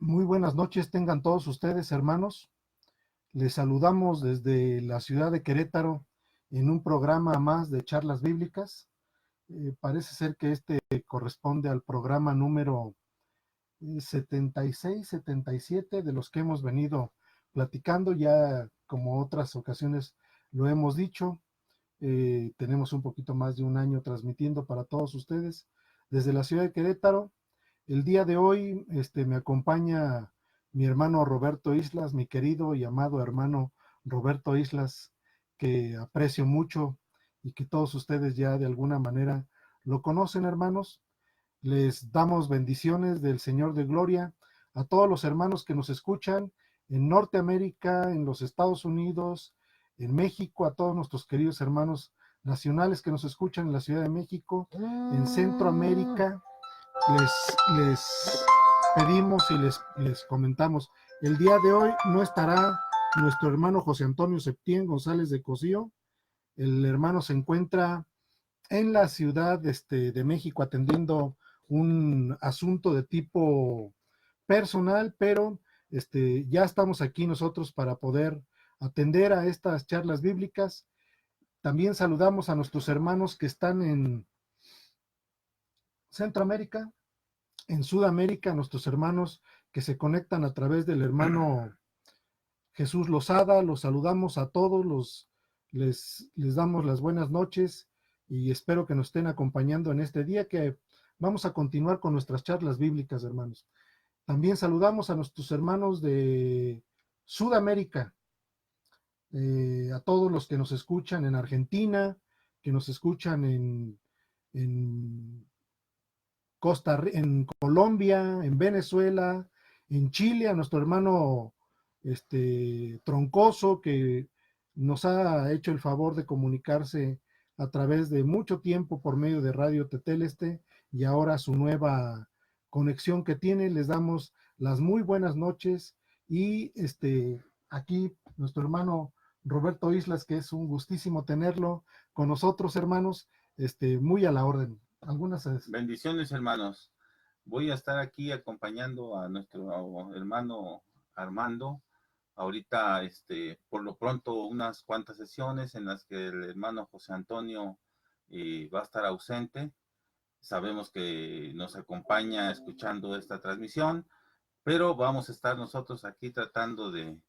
Muy buenas noches, tengan todos ustedes, hermanos. Les saludamos desde la ciudad de Querétaro en un programa más de charlas bíblicas. Parece ser que este corresponde al programa número 76, 77 de los que hemos venido platicando. Ya como otras ocasiones lo hemos dicho, tenemos un poquito más de un año transmitiendo para todos ustedes desde la ciudad de Querétaro. El día de hoy me acompaña mi hermano Roberto Islas, mi querido y amado hermano Roberto Islas, que aprecio mucho y que todos ustedes ya de alguna manera lo conocen, hermanos. Les damos bendiciones del Señor de Gloria a todos los hermanos que nos escuchan en Norteamérica, en los Estados Unidos, en México, a todos nuestros queridos hermanos nacionales que nos escuchan en la Ciudad de México, en Centroamérica. Les pedimos y les comentamos, el día de hoy no estará nuestro hermano José Antonio Septién González de Cosío. El hermano se encuentra en la Ciudad de México atendiendo un asunto de tipo personal, pero ya estamos aquí nosotros para poder atender a estas charlas bíblicas. También saludamos a nuestros hermanos que están en Centroamérica, en Sudamérica, nuestros hermanos que se conectan a través del hermano Jesús Lozada. Los saludamos a todos, les damos las buenas noches y espero que nos estén acompañando en este día que vamos a continuar con nuestras charlas bíblicas, hermanos. También saludamos a nuestros hermanos de Sudamérica, a todos los que nos escuchan en Argentina, que nos escuchan en en Colombia, en Venezuela, en Chile, a nuestro hermano Troncoso, que nos ha hecho el favor de comunicarse a través de mucho tiempo por medio de Radio Teteleste y ahora su nueva conexión que tiene. Les damos las muy buenas noches y aquí nuestro hermano Roberto Islas, que es un gustísimo tenerlo con nosotros, hermanos, muy a la orden. Algunas bendiciones, hermanos. Voy a estar aquí acompañando a nuestro hermano Armando. Ahorita, por lo pronto, unas cuantas sesiones en las que el hermano José Antonio va a estar ausente. Sabemos que nos acompaña escuchando esta transmisión, pero vamos a estar nosotros aquí tratando de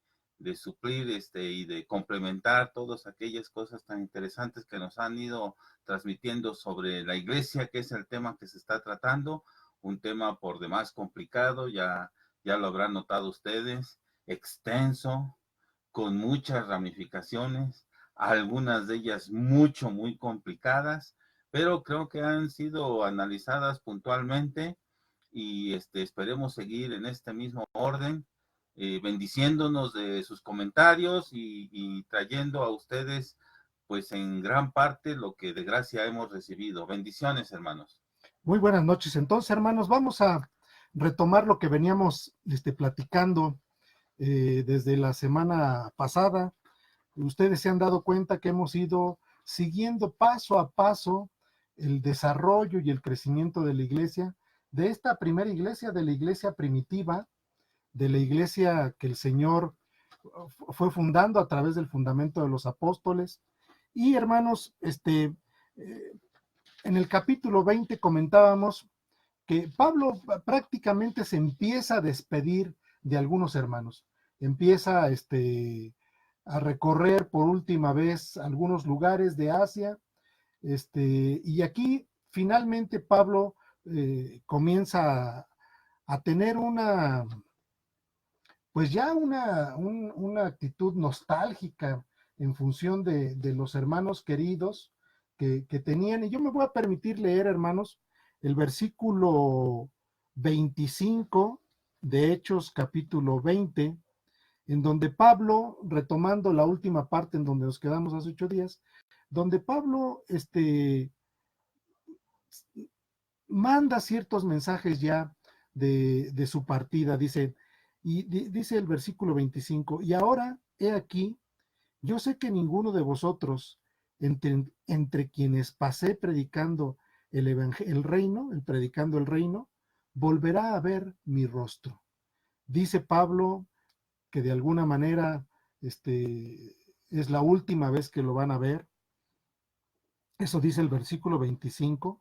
suplir y de complementar todas aquellas cosas tan interesantes que nos han ido transmitiendo sobre la iglesia, que es el tema que se está tratando, un tema por demás complicado, ya lo habrán notado ustedes, extenso, con muchas ramificaciones, algunas de ellas muy complicadas, pero creo que han sido analizadas puntualmente y esperemos seguir en este mismo orden, bendiciéndonos de sus comentarios y trayendo a ustedes pues en gran parte lo que de gracia hemos recibido. Bendiciones, hermanos. Muy buenas noches. Entonces, hermanos, vamos a retomar lo que veníamos platicando desde la semana pasada. Ustedes se han dado cuenta que hemos ido siguiendo paso a paso el desarrollo y el crecimiento de la iglesia, de esta primera iglesia, de la iglesia primitiva, de la iglesia que el Señor fue fundando a través del fundamento de los apóstoles. Y hermanos, en el capítulo 20 comentábamos que Pablo prácticamente se empieza a despedir de algunos hermanos, empieza a recorrer por última vez algunos lugares de Asia, y aquí finalmente Pablo comienza a tener pues ya una actitud nostálgica en función de los hermanos queridos que tenían. Y yo me voy a permitir leer, hermanos, el versículo 25 de Hechos capítulo 20, en donde Pablo, retomando la última parte en donde nos quedamos hace 8 días, donde Pablo manda ciertos mensajes ya de su partida. Dice, dice el versículo 25, y ahora he aquí, yo sé que ninguno de vosotros, entre quienes pasé predicando el reino, predicando el reino, volverá a ver mi rostro. Dice Pablo que de alguna manera es la última vez que lo van a ver. Eso dice el versículo 25.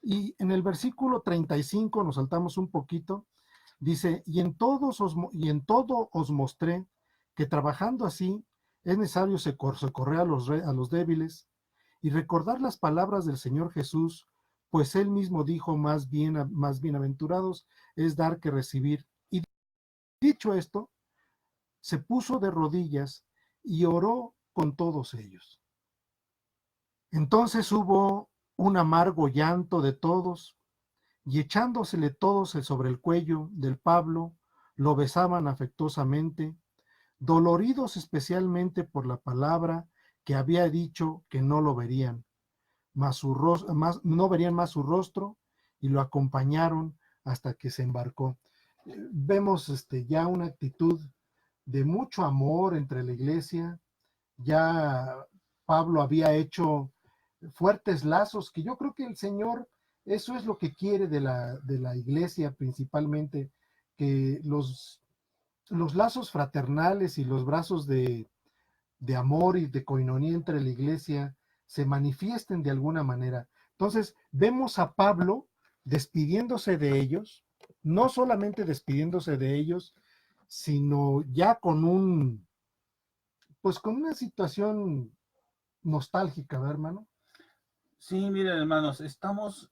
Y en el versículo 35 nos saltamos un poquito. Dice, y en todo os mostré que trabajando así es necesario socorrer a los débiles y recordar las palabras del Señor Jesús, pues él mismo dijo, más bienaventurados es dar que recibir. Y dicho esto, se puso de rodillas y oró con todos ellos. Entonces hubo un amargo llanto de todos, y echándosele todos sobre el cuello del Pablo, lo besaban afectuosamente, doloridos especialmente por la palabra que había dicho que no lo verían, no verían más su rostro, y lo acompañaron hasta que se embarcó. Vemos ya una actitud de mucho amor entre la iglesia. Ya Pablo había hecho fuertes lazos, que yo creo que el Señor, eso es lo que quiere de la iglesia principalmente, que los lazos fraternales y los brazos de amor y de coinonía entre la iglesia se manifiesten de alguna manera. Entonces, vemos a Pablo despidiéndose de ellos, no solamente despidiéndose de ellos, sino ya pues con una situación nostálgica, ¿verdad, hermano? Sí, miren, hermanos, estamos,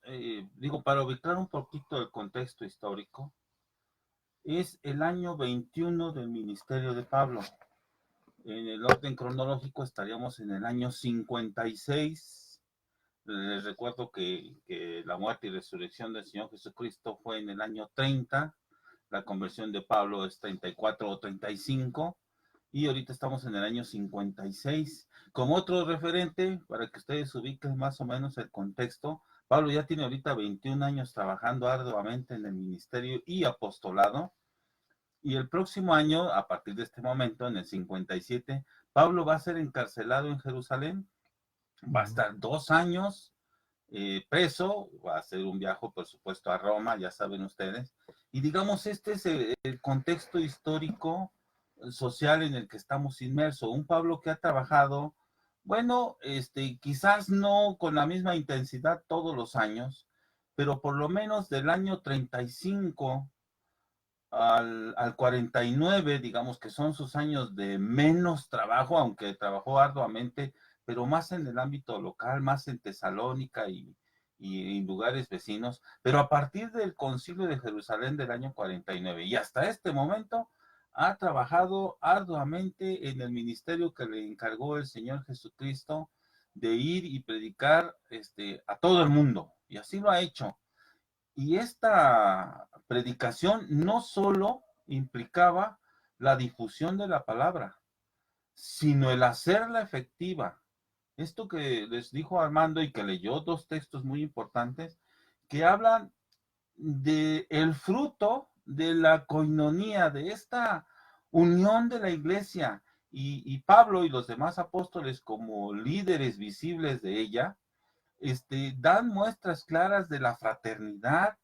para ubicar un poquito el contexto histórico, es el año 21 del ministerio de Pablo. En el orden cronológico estaríamos en el año 56. Les recuerdo que la muerte y resurrección del Señor Jesucristo fue en el año 30, la conversión de Pablo es 34 o 35, y ahorita estamos en el año 56. Como otro referente, para que ustedes ubiquen más o menos el contexto, Pablo ya tiene ahorita 21 años trabajando arduamente en el ministerio y apostolado, y el próximo año, a partir de este momento, en el 57, Pablo va a ser encarcelado en Jerusalén, va a estar 2 años preso, va a hacer un viaje, por supuesto, a Roma, ya saben ustedes, y digamos, este es el contexto histórico, social en el que estamos inmersos. Un Pablo que ha trabajado, bueno, quizás no con la misma intensidad todos los años, pero por lo menos del año 35 al 49, digamos que son sus años de menos trabajo, aunque trabajó arduamente, pero más en el ámbito local, más en Tesalónica y en lugares vecinos. Pero a partir del Concilio de Jerusalén del año 49 y hasta este momento, ha trabajado arduamente en el ministerio que le encargó el Señor Jesucristo de ir y predicar a todo el mundo. Y así lo ha hecho. Y esta predicación no solo implicaba la difusión de la palabra, sino el hacerla efectiva. Esto que les dijo Armando y que leyó dos textos muy importantes que hablan de el fruto de la coinonía, de esta unión de la iglesia, y Pablo y los demás apóstoles como líderes visibles de ella, dan muestras claras de la fraternidad,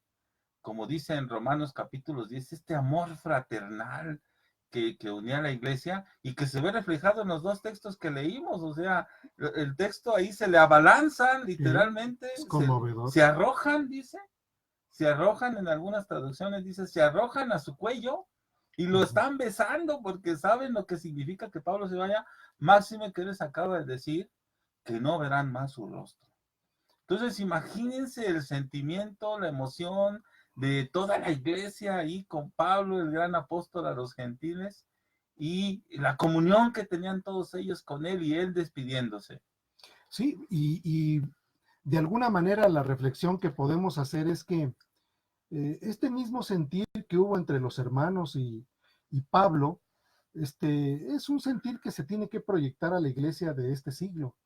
como dice en Romanos capítulo 10, este amor fraternal que unía a la iglesia y que se ve reflejado en los dos textos que leímos. O sea, el texto ahí se le abalanzan literalmente, Es conmovedor. se arrojan, dice, se arrojan, en algunas traducciones dice, se arrojan a su cuello y lo están besando porque saben lo que significa que Pablo se vaya. Máxime que les acaba de decir que no verán más su rostro. Entonces, imagínense el sentimiento, la emoción de toda la iglesia ahí con Pablo, el gran apóstol a los gentiles, y la comunión que tenían todos ellos con él y él despidiéndose. Sí, y de alguna manera la reflexión que podemos hacer es que este mismo sentir que hubo entre los hermanos y Pablo, es un sentir que se tiene que proyectar a la iglesia de este siglo.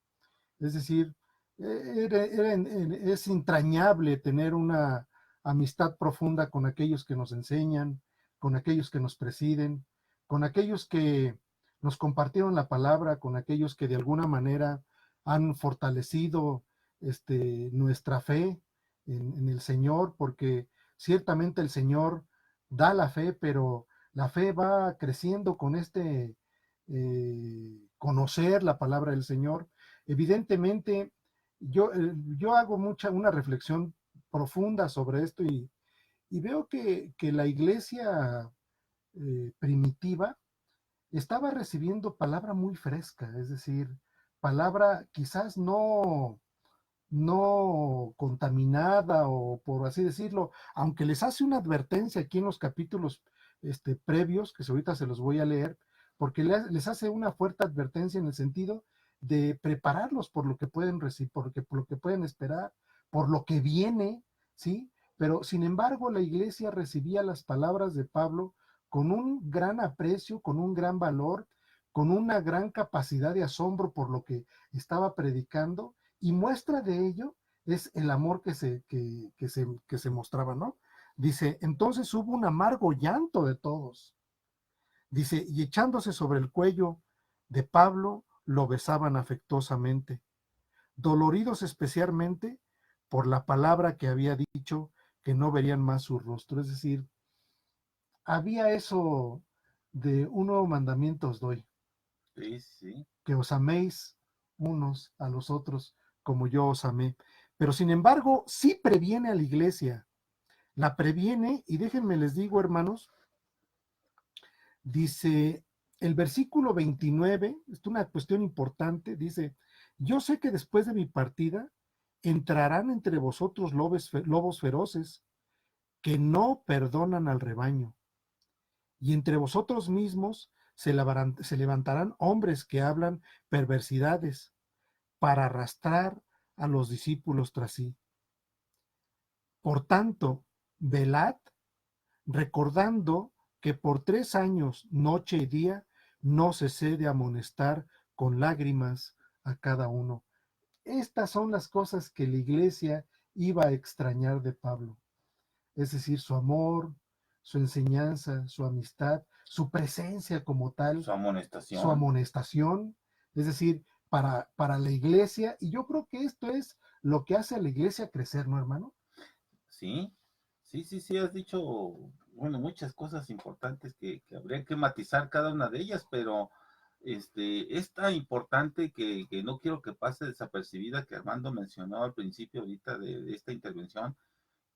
Es decir, es entrañable tener una amistad profunda con aquellos que nos enseñan, con aquellos que nos presiden, con aquellos que nos compartieron la palabra, con aquellos que de alguna manera han fortalecido nuestra fe en el Señor, porque ciertamente el Señor da la fe, pero La fe va creciendo con conocer la palabra del Señor. Evidentemente, yo hago una reflexión profunda sobre esto y veo que la iglesia primitiva estaba recibiendo palabra muy fresca, es decir, palabra quizás no contaminada o por así decirlo, aunque les hace una advertencia aquí en los capítulos previos, que ahorita se los voy a leer, porque les hace una fuerte advertencia en el sentido de prepararlos por lo que pueden recibir, por lo que pueden esperar, por lo que viene, ¿sí? Pero sin embargo, la iglesia recibía las palabras de Pablo con un gran aprecio, con un gran valor, con una gran capacidad de asombro por lo que estaba predicando, y muestra de ello es el amor que se mostraba, ¿no? Dice, entonces hubo un amargo llanto de todos. Dice, y echándose sobre el cuello de Pablo, lo besaban afectuosamente, doloridos especialmente por la palabra que había dicho, que no verían más su rostro. Es decir, había eso de un nuevo mandamiento os doy, Sí, sí. que os améis unos a los otros como yo os amé. Pero sin embargo, sí previene a la iglesia, la previene, y déjenme les digo, hermanos, dice el versículo 29, es una cuestión importante, dice, yo sé que después de mi partida entrarán entre vosotros lobos feroces que no perdonan al rebaño, y entre vosotros mismos se levantarán hombres que hablan perversidades para arrastrar a los discípulos tras sí. Por tanto, velad, recordando que por 3 años, noche y día, no cesé de amonestar con lágrimas a cada uno. Estas son las cosas que la iglesia iba a extrañar de Pablo, es decir, su amor, su enseñanza, su amistad, su presencia como tal, Su su amonestación. amonestación, es decir, para la iglesia. Y yo creo que esto es lo que hace a la iglesia crecer, ¿no, hermano? Sí, sí, sí, sí, has dicho, bueno, muchas cosas importantes que habría que matizar cada una de ellas, pero es tan importante que no quiero que pase desapercibida, que Armando mencionó al principio ahorita de esta intervención,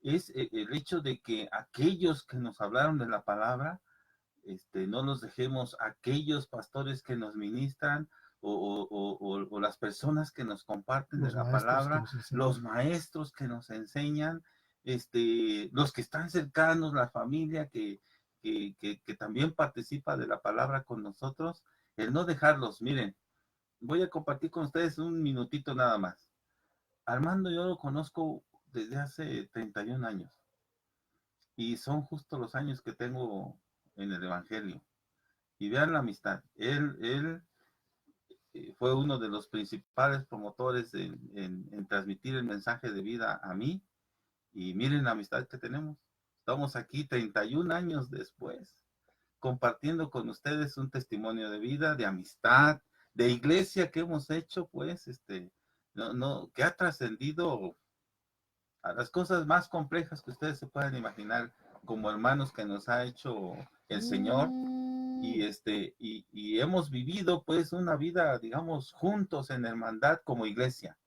es el hecho de que aquellos que nos hablaron de la palabra, no los dejemos, aquellos pastores que nos ministran o las personas que nos comparten de Los la maestros que palabra, nos enseñan. los maestros que nos enseñan, los que están cercanos, la familia que también participa de la palabra con nosotros, el no dejarlos. Miren, voy a compartir con ustedes un minutito nada más. Armando yo lo conozco desde hace 31 años y son justo los años que tengo en el Evangelio. Y vean la amistad. Él fue uno de los principales promotores en transmitir el mensaje de vida a mí. Y miren la amistad que tenemos. Estamos aquí 31 años después, compartiendo con ustedes un testimonio de vida, de amistad, de iglesia que hemos hecho, pues, no, no, que ha trascendido a las cosas más complejas que ustedes se puedan imaginar, como hermanos que nos ha hecho el Señor. Y hemos vivido pues una vida, digamos, juntos en hermandad como iglesia,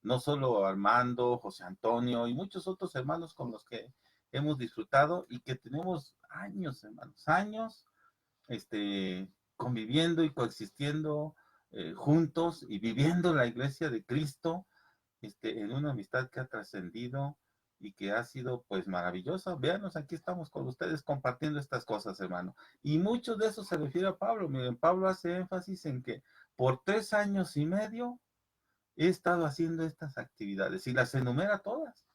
no solo Armando, José Antonio y muchos otros hermanos con los que hemos disfrutado y que tenemos años, hermanos, años, conviviendo y coexistiendo juntos y viviendo la iglesia de Cristo, en una amistad que ha trascendido y que ha sido pues maravillosa. Véanos, aquí estamos con ustedes compartiendo estas cosas, hermano. Y mucho de eso se refiere a Pablo. Miren, Pablo hace énfasis en que por 3 años y medio he estado haciendo estas actividades y las enumera todas.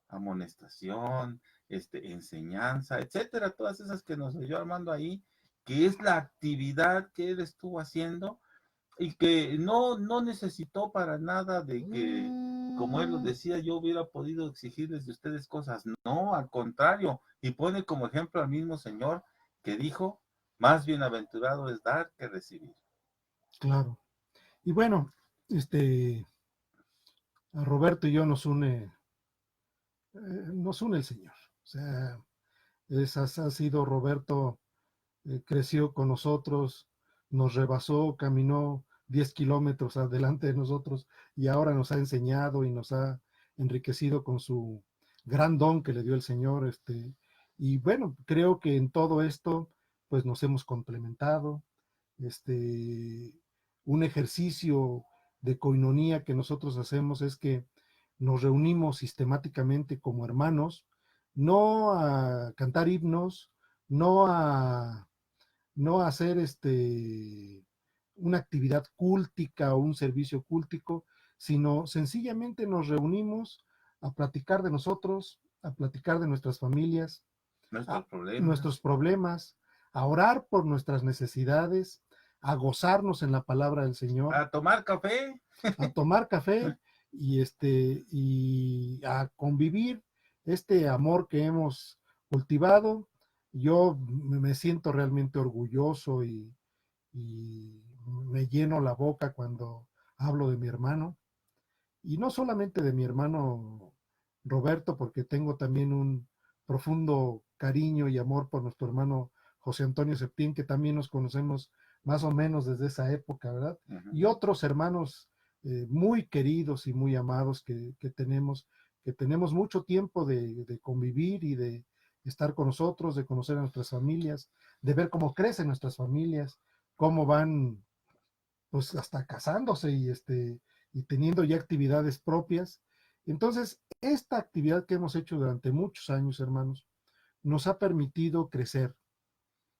Amonestación, enseñanza, etcétera, todas esas que nos leyó Armando ahí, que es la actividad que él estuvo haciendo y que no necesitó para nada de que, como él lo decía, yo hubiera podido exigirles de ustedes cosas. No, al contrario, y pone como ejemplo al mismo Señor que dijo, más bienaventurado es dar que recibir. Claro. Y bueno, a Roberto y yo nos une el Señor. O sea, ha sido Roberto creció con nosotros, nos rebasó, caminó 10 kilómetros adelante de nosotros y ahora nos ha enseñado y nos ha enriquecido con su gran don que le dio el Señor. Y bueno, creo que en todo esto, pues nos hemos complementado. Un ejercicio de coinonía que nosotros hacemos es que nos reunimos sistemáticamente como hermanos, no a cantar himnos, no a, no a hacer una actividad cúltica o un servicio cúltico, sino sencillamente nos reunimos a platicar de nosotros, a platicar de nuestras familias, Nuestros nuestros problemas. problemas, a orar por nuestras necesidades, a gozarnos en la palabra del Señor, A tomar café. a tomar café y a convivir este amor que hemos cultivado. Yo me siento realmente orgulloso y me lleno la boca cuando hablo de mi hermano. Y no solamente de mi hermano Roberto, porque tengo también un profundo cariño y amor por nuestro hermano José Antonio Septién, que también nos conocemos más o menos desde esa época, ¿verdad? Y otros hermanos muy queridos y muy amados que tenemos mucho tiempo de convivir y de estar con nosotros, de conocer a nuestras familias, de ver cómo crecen nuestras familias, cómo van pues hasta casándose y teniendo ya actividades propias. Entonces, esta actividad que hemos hecho durante muchos años, hermanos, nos ha permitido crecer,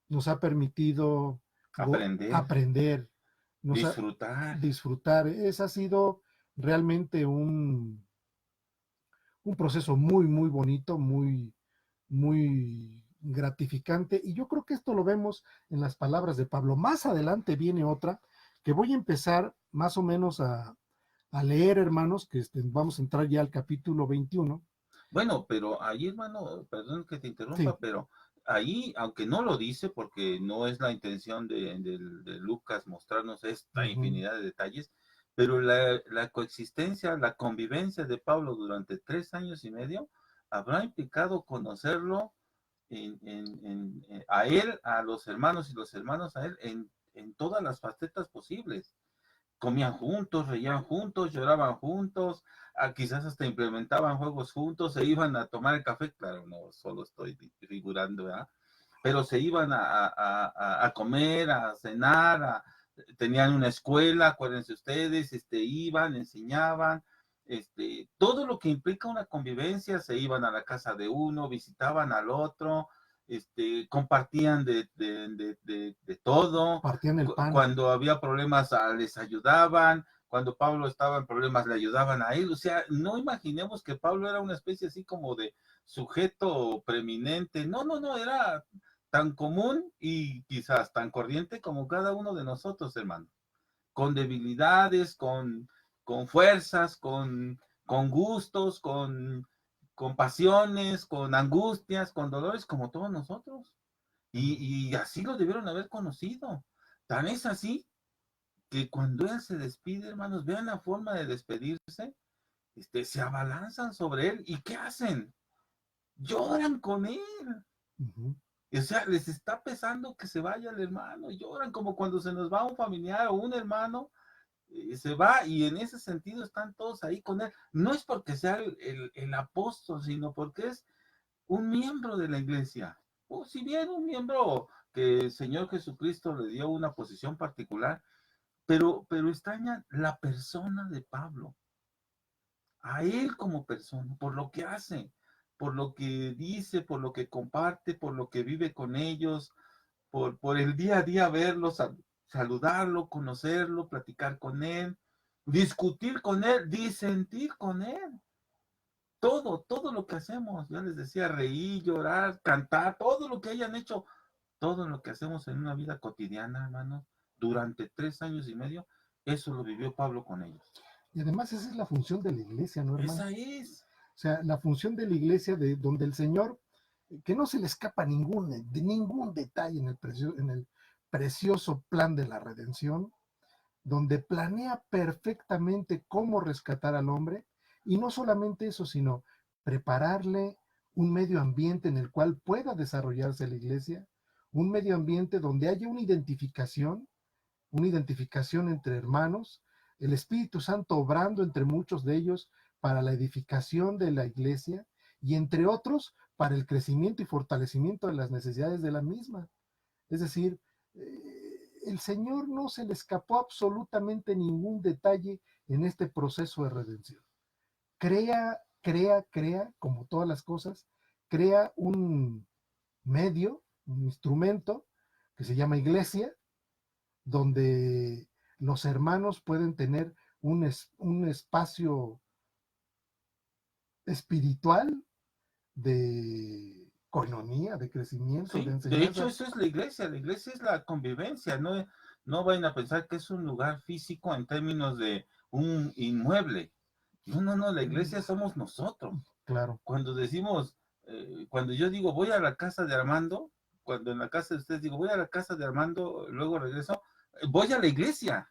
nos ha permitido Aprender, aprender, nos ha disfrutar. disfrutar. Ese ha sido realmente un proceso muy, muy bonito, muy, muy gratificante. Y yo creo que esto lo vemos en las palabras de Pablo. Más adelante viene otra que voy a empezar más o menos a leer, hermanos, que vamos a entrar ya al capítulo 21. Bueno, pero ahí, hermano, perdón que te Sí. interrumpa, pero ahí, aunque no lo dice, porque no es la intención de Lucas mostrarnos esta Ujú. infinidad de detalles, pero la coexistencia, la convivencia de Pablo durante 3 años y medio habrá implicado conocerlo a él, a los hermanos y los hermanos a él en todas las facetas posibles. Comían juntos, reían juntos, lloraban juntos, quizás hasta implementaban juegos juntos, se iban a tomar el café, claro, no solo estoy figurando, ¿verdad? Pero se iban a comer, a cenar, tenían una escuela, acuérdense ustedes, iban, enseñaban, todo lo que implica una convivencia, se iban a la casa de uno, visitaban al otro, compartían de todo. Partían el pan. Cuando había problemas les ayudaban, cuando Pablo estaba en problemas le ayudaban a él. O sea, no imaginemos que Pablo era una especie así como de sujeto preeminente. No, no, no, era tan común y quizás tan corriente como cada uno de nosotros, hermano. Con debilidades, con fuerzas, con gustos, con pasiones, con angustias, con dolores, como todos nosotros. Y así lo debieron haber conocido. Tan es así que cuando él se despide, hermanos, vean la forma de despedirse, se abalanzan sobre él. ¿Y qué hacen? Lloran con él. Ujú. O sea, les está pesando que se vaya el hermano. Lloran como cuando se nos va un familiar o un hermano, se va y en ese sentido están todos ahí con él. No es porque sea el apóstol, sino porque es un miembro de la iglesia. O si bien un miembro que el Señor Jesucristo le dio una posición particular, pero extrañan la persona de Pablo, a él como persona, por lo que hace, por lo que dice, por lo que comparte, por lo que vive con ellos, por el día a día verlo, saludarlo, conocerlo, platicar con él, discutir con él, disentir con él. Todo lo que hacemos, ya les decía, reír, llorar, cantar, todo lo que hayan hecho, todo lo que hacemos en una vida cotidiana, hermanos, durante 3 años y medio, eso lo vivió Pablo con ellos. Y además esa es la función de la iglesia, ¿no, hermano? Esa es. O sea, la función de la iglesia de donde el Señor, que no se le escapa ningún detalle en el precioso plan de la redención, donde planea perfectamente cómo rescatar al hombre, y no solamente eso, sino prepararle un medio ambiente en el cual pueda desarrollarse la iglesia, un medio ambiente donde haya una identificación entre hermanos, el Espíritu Santo obrando entre muchos de ellos para la edificación de la iglesia y entre otros para el crecimiento y fortalecimiento de las necesidades de la misma. Es decir, el Señor no se le escapó absolutamente ningún detalle en este proceso de redención. Crea, como todas las cosas, crea un medio, un instrumento que se llama iglesia, donde los hermanos pueden tener un espacio espiritual de coinonía, de crecimiento, de Sí, de hecho enseñanza. eso es la iglesia es la convivencia, no, no vayan a pensar que es un lugar físico en términos de un inmueble. No, no, no, la iglesia somos nosotros. Claro. Cuando decimos, cuando yo digo voy a la casa de Armando, cuando en la casa de ustedes digo voy a la casa de Armando, luego regreso, voy a la iglesia.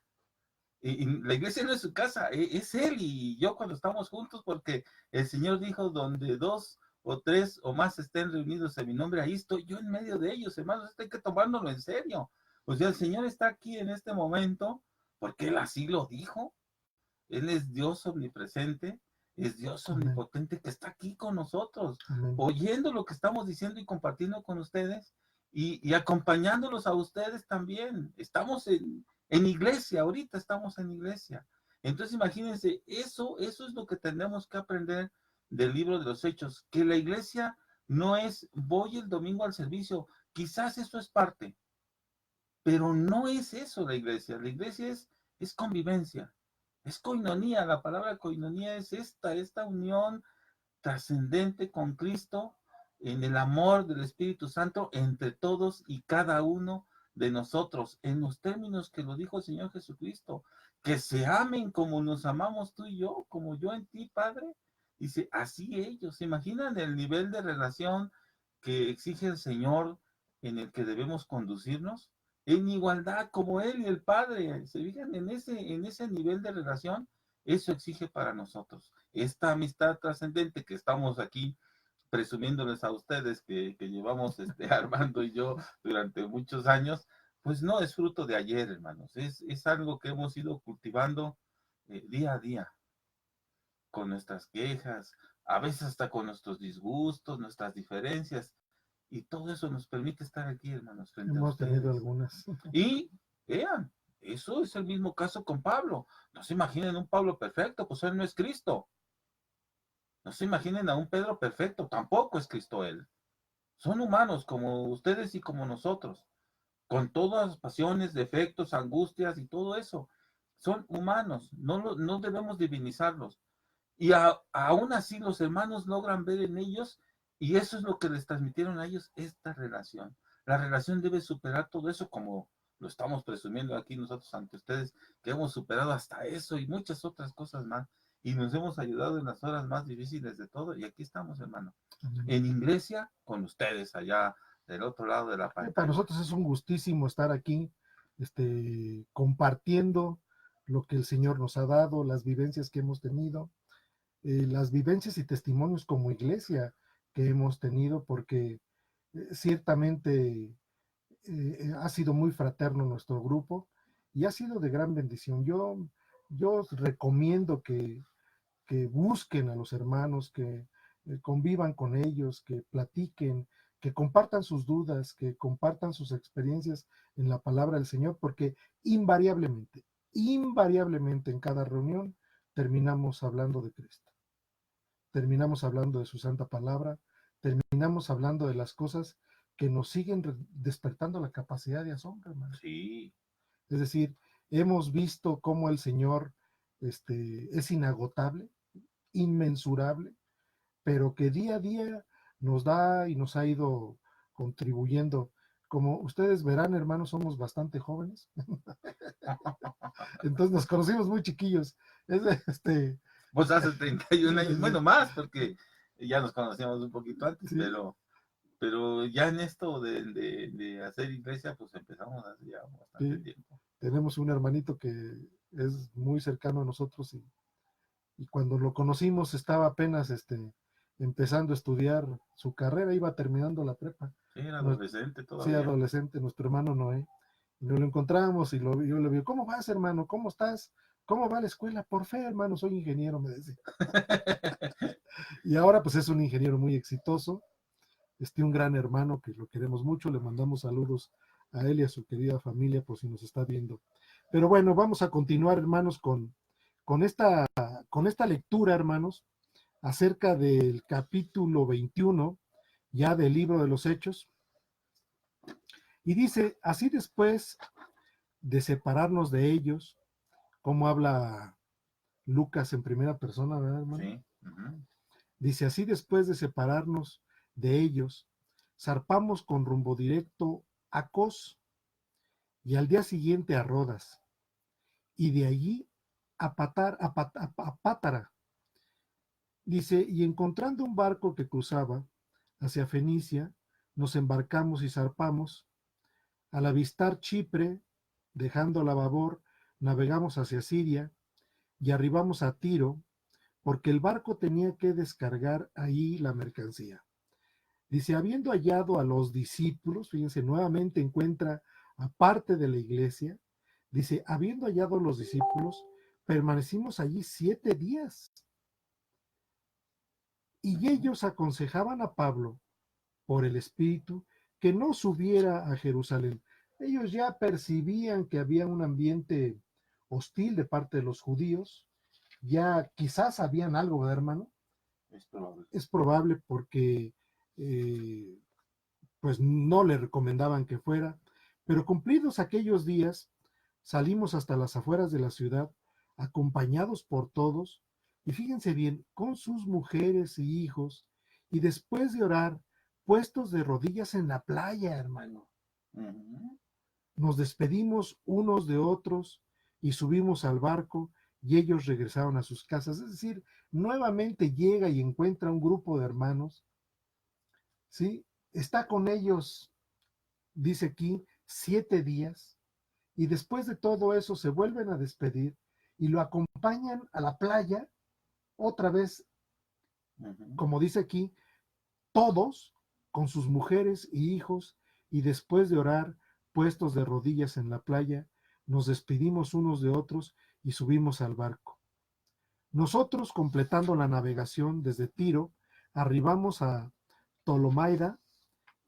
Y la iglesia no es su casa, es él y yo cuando estamos juntos, porque el Señor dijo, donde dos o tres o más estén reunidos en mi nombre, ahí estoy yo en medio de ellos, hermanos, esto hay que tomárnoslo en serio. O sea, el Señor está aquí en este momento, porque Él así lo dijo. Él es Dios omnipresente, es Dios omnipotente que está aquí con nosotros, Amén. oyendo lo que estamos diciendo y compartiendo con ustedes y acompañándolos a ustedes también. Estamos en iglesia, ahorita estamos en iglesia. Entonces imagínense, eso es lo que tenemos que aprender del libro de los Hechos, que la iglesia no es voy el domingo al servicio, quizás eso es parte, pero no es eso la iglesia es convivencia, es coinonía, la palabra coinonía es esta unión trascendente con Cristo en el amor del Espíritu Santo entre todos y cada uno de nosotros, en los términos que lo dijo el Señor Jesucristo, que se amen como nos amamos tú y yo, como yo en ti, Padre. Dice, así ellos, ¿se imaginan el nivel de relación que exige el Señor en el que debemos conducirnos? En igualdad, como Él y el Padre, ¿se fijan en ese nivel de relación? Eso exige para nosotros. Esta amistad trascendente que estamos aquí presumiéndoles a ustedes que llevamos Armando y yo durante muchos años, pues no es fruto de ayer, hermanos. Es algo que hemos ido cultivando día a día, con nuestras quejas, a veces hasta con nuestros disgustos, nuestras diferencias. Y todo eso nos permite estar aquí, hermanos, frente a Hemos tenido ustedes. algunas. Y vean, eso es el mismo caso con Pablo. No se imaginen un Pablo perfecto, pues él no es Cristo. No se imaginen a un Pedro perfecto, tampoco es Cristo él. Son humanos como ustedes y como nosotros, con todas las pasiones, defectos, angustias y todo eso. Son humanos, no debemos divinizarlos. Y aún así los hermanos logran ver en ellos, y eso es lo que les transmitieron a ellos, esta relación. La relación debe superar todo eso, como lo estamos presumiendo aquí nosotros ante ustedes, que hemos superado hasta eso y muchas otras cosas más. Y nos hemos ayudado en las horas más difíciles de todo. Y aquí estamos, hermano, en iglesia con ustedes allá del otro lado de la Para pantalla. nosotros es un gustísimo estar aquí, compartiendo lo que el Señor nos ha dado, las vivencias que hemos tenido, las vivencias y testimonios como iglesia que hemos tenido, porque ciertamente ha sido muy fraterno nuestro grupo y ha sido de gran bendición. Yo os recomiendo que busquen a los hermanos, que convivan con ellos, que platiquen, que compartan sus dudas, que compartan sus experiencias en la palabra del Señor, porque invariablemente en cada reunión terminamos hablando de Cristo, terminamos hablando de su santa palabra, terminamos hablando de las cosas que nos siguen despertando la capacidad de asombro, hermano. Sí. Es decir, hemos visto cómo el Señor es inagotable, inmensurable, pero que día a día nos da y nos ha ido contribuyendo. Como ustedes verán, hermanos, somos bastante jóvenes. Entonces nos conocimos muy chiquillos. Pues hace 31 años, bueno, sí, más, porque ya nos conocíamos un poquito antes, sí, pero ya en esto de hacer iglesia, pues empezamos hace ya bastante sí. tiempo. Tenemos un hermanito que es muy cercano a nosotros y cuando lo conocimos estaba apenas empezando a estudiar su carrera, iba terminando la prepa. Sí, era adolescente Sí, todavía. adolescente, nuestro hermano Noé. Y nos lo encontramos y yo le digo, ¿cómo vas, hermano? ¿Cómo estás? ¿Cómo va la escuela? Por fe, hermano, soy ingeniero, me decía. Y ahora pues es un ingeniero muy exitoso, un gran hermano que lo queremos mucho, le mandamos saludos a él y a su querida familia por si nos está viendo. Pero bueno, vamos a continuar, hermanos, con esta lectura, hermanos, acerca del capítulo 21, ya del libro de los Hechos. Y dice, así después de separarnos de ellos, como habla Lucas en primera persona, ¿verdad, hermano? Sí. Uh-huh. Dice, así después de separarnos de ellos, zarpamos con rumbo directo a Cos y al día siguiente a Rodas, y de allí a Pátara. Dice, y encontrando un barco que cruzaba hacia Fenicia, nos embarcamos y zarpamos. Al avistar Chipre, dejando la babor, navegamos hacia Siria y arribamos a Tiro, porque el barco tenía que descargar ahí la mercancía. Dice, habiendo hallado a los discípulos, fíjense, nuevamente encuentra a parte de la iglesia, dice, habiendo hallado a los discípulos, permanecimos allí 7 días. Y ellos aconsejaban a Pablo, por el Espíritu, que no subiera a Jerusalén. Ellos ya percibían que había un ambiente hostil de parte de los judíos, ya quizás sabían algo, ¿verdad, hermano? Es probable. Es probable porque pues no le recomendaban que fuera, pero cumplidos aquellos días, salimos hasta las afueras de la ciudad, acompañados por todos, y fíjense bien, con sus mujeres y hijos, y después de orar, puestos de rodillas en la playa, hermano. Uh-huh. Nos despedimos unos de otros y subimos al barco y ellos regresaron a sus casas. Es decir, nuevamente llega y encuentra un grupo de hermanos, ¿sí? Está con ellos, dice aquí, 7 días, y después de todo eso se vuelven a despedir y lo acompañan a la playa, otra vez, como dice aquí, todos con sus mujeres y hijos, y después de orar, puestos de rodillas en la playa, nos despedimos unos de otros y subimos al barco. Nosotros, completando la navegación desde Tiro, arribamos a Tolomaida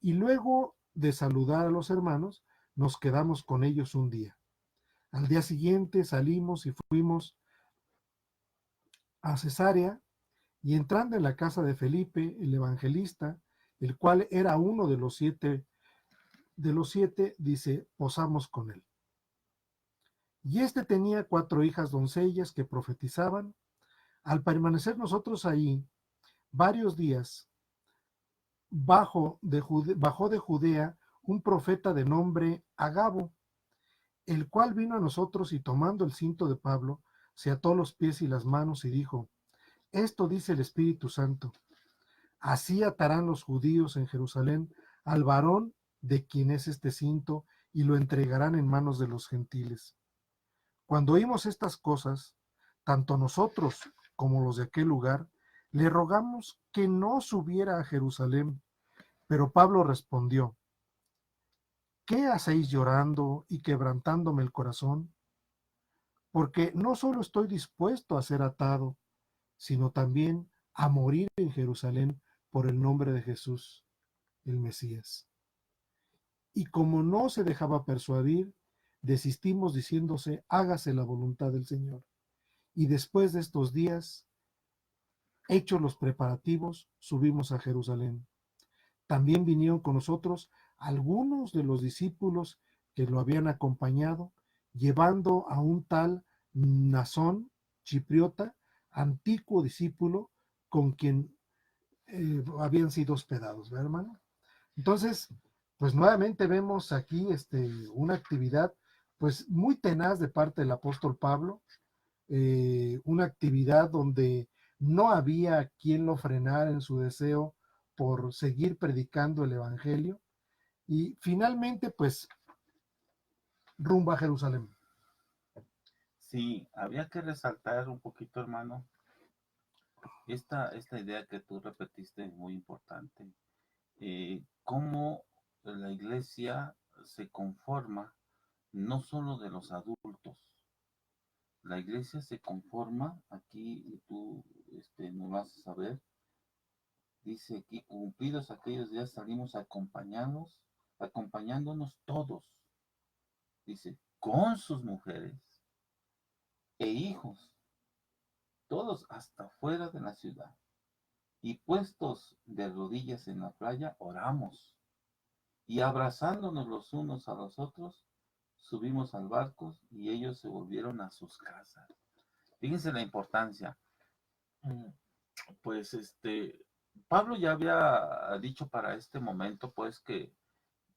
y luego de saludar a los hermanos, nos quedamos con ellos un día. Al día siguiente salimos y fuimos a Cesarea, y entrando en la casa de Felipe, el evangelista, el cual era uno de los siete, dice, posamos con él. Y este tenía 4 hijas doncellas que profetizaban. Al permanecer nosotros ahí varios días, bajó de Judea un profeta de nombre Agabo, el cual vino a nosotros y tomando el cinto de Pablo, se ató los pies y las manos y dijo, esto dice el Espíritu Santo, así atarán los judíos en Jerusalén al varón de quien es este cinto y lo entregarán en manos de los gentiles. Cuando oímos estas cosas, tanto nosotros como los de aquel lugar, le rogamos que no subiera a Jerusalén. Pero Pablo respondió, ¿qué hacéis llorando y quebrantándome el corazón? Porque no solo estoy dispuesto a ser atado, sino también a morir en Jerusalén por el nombre de Jesús, el Mesías. Y como no se dejaba persuadir, desistimos diciéndose, hágase la voluntad del Señor. Y después de estos días, hechos los preparativos, subimos a Jerusalén. También vinieron con nosotros algunos de los discípulos que lo habían acompañado, llevando a un tal Nasón, chipriota, antiguo discípulo, con quien habían sido hospedados, ¿verdad, hermano? Entonces, pues nuevamente vemos aquí una actividad pues muy tenaz de parte del apóstol Pablo, una actividad donde no había quien lo frenara en su deseo por seguir predicando el evangelio y finalmente pues rumbo a Jerusalén. Sí, había que resaltar un poquito, hermano, esta idea que tú repetiste es muy importante. Cómo la iglesia se conforma no solo de los adultos. La iglesia se conforma, aquí y tú nos vas a saber, dice aquí, cumplidos aquellos días salimos acompañándonos todos, dice, con sus mujeres e hijos, todos hasta fuera de la ciudad. Y puestos de rodillas en la playa, oramos. Y abrazándonos los unos a los otros, subimos al barco y ellos se volvieron a sus casas. Fíjense la importancia. Pues Pablo ya había dicho para este momento, pues, que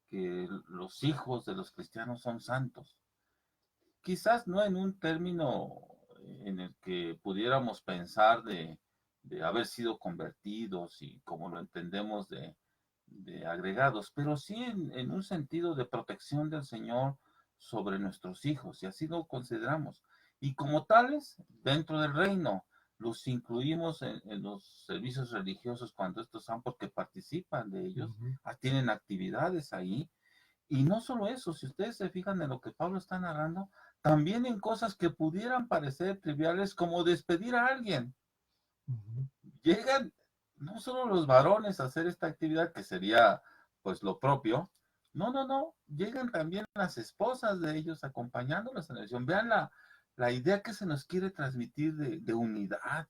los hijos de los cristianos son santos. Quizás no en un término en el que pudiéramos pensar de haber sido convertidos y como lo entendemos de agregados, pero sí en un sentido de protección del Señor sobre nuestros hijos, y así lo consideramos. Y como tales, dentro del reino, los incluimos en los servicios religiosos cuando estos son, porque participan de ellos, tienen actividades ahí. Y no solo eso, si ustedes se fijan en lo que Pablo está narrando, también en cosas que pudieran parecer triviales, como despedir a alguien. Llegan no solo los varones a hacer esta actividad, que sería pues lo propio, no, llegan también las esposas de ellos acompañándolos en la misión. Vean la idea que se nos quiere transmitir de unidad.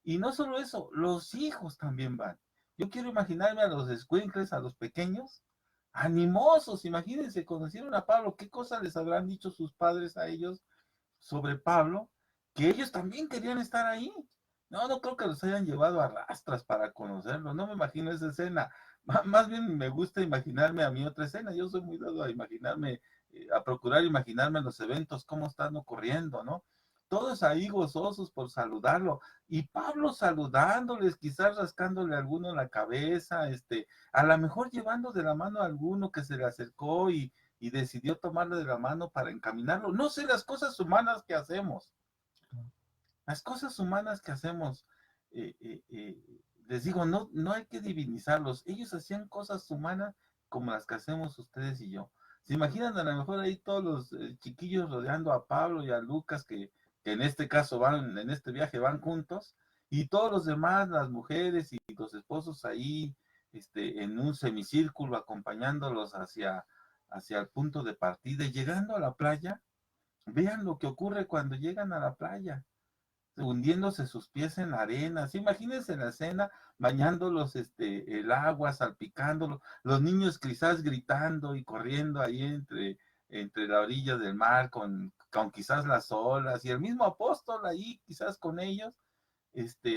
Y no solo eso, los hijos también van. Yo quiero imaginarme a los escuincles, a los pequeños, animosos. Imagínense, conocieron a Pablo, qué cosas les habrán dicho sus padres a ellos sobre Pablo, que ellos también querían estar ahí. No creo que los hayan llevado a rastras para conocerlo, no me imagino esa escena. Más bien me gusta imaginarme a mí otra escena. Yo soy muy dado a imaginarme, a procurar imaginarme los eventos, cómo están ocurriendo, ¿no? Todos ahí gozosos por saludarlo, y Pablo saludándoles, quizás rascándole a alguno en la cabeza, a lo mejor llevando de la mano a alguno que se le acercó y decidió tomarle de la mano para encaminarlo. No sé, las cosas humanas que hacemos. Las cosas humanas que hacemos, les digo, no hay que divinizarlos. Ellos hacían cosas humanas como las que hacemos ustedes y yo. ¿Se imaginan a lo mejor ahí todos los chiquillos rodeando a Pablo y a Lucas, que en este caso van, en este viaje van juntos, y todos los demás, las mujeres y los esposos ahí, en un semicírculo acompañándolos hacia el punto de partida y llegando a la playa? Vean lo que ocurre cuando llegan a la playa, hundiéndose sus pies en la arena. ¿Sí? Imagínense la escena, bañándolos, el agua, salpicándolos, los niños quizás gritando y corriendo ahí entre la orilla del mar con quizás las olas, y el mismo apóstol ahí quizás con ellos,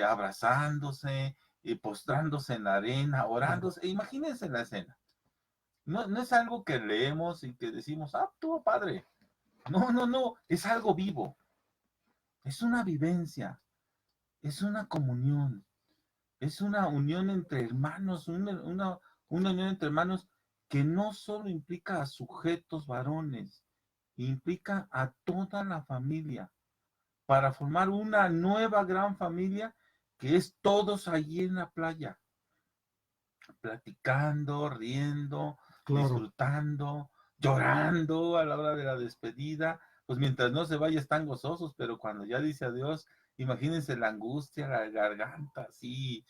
abrazándose, postrándose en la arena, orándose. Imagínense la escena. No es algo que leemos y que decimos, estuvo padre. No, es algo vivo. Es una vivencia, es una comunión, es una unión entre hermanos, una unión entre hermanos que no solo implica a sujetos varones, implica a toda la familia, para formar una nueva gran familia que es todos allí en la playa, platicando, riendo, disfrutando, llorando a la hora de la despedida. Pues mientras no se vaya están gozosos, pero cuando ya dice adiós, imagínense la angustia, la garganta así,